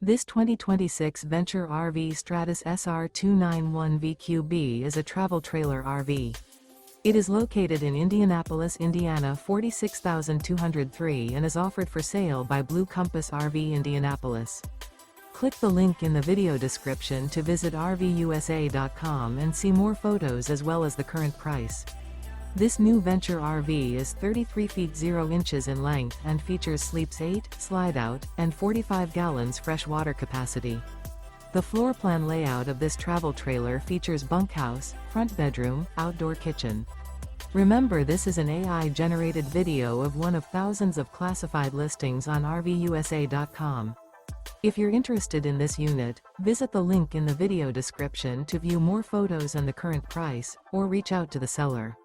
This 2026 Venture RV Stratus SR291VQB is a travel trailer RV. It is located in Indianapolis, Indiana 46203 and is offered for sale by Blue Compass RV Indianapolis. Click the link in the video description to visit RVUSA.com and see more photos as well as the current price. This new Venture RV is 33 feet 0 inches in length and features sleeps 8, slide-out, and 45 gallons fresh water capacity. The floor plan layout of this travel trailer features bunkhouse, front bedroom, outdoor kitchen. Remember, this is an AI-generated video of one of thousands of classified listings on RVUSA.com. If you're interested in this unit, visit the link in the video description to view more photos and the current price, or reach out to the seller.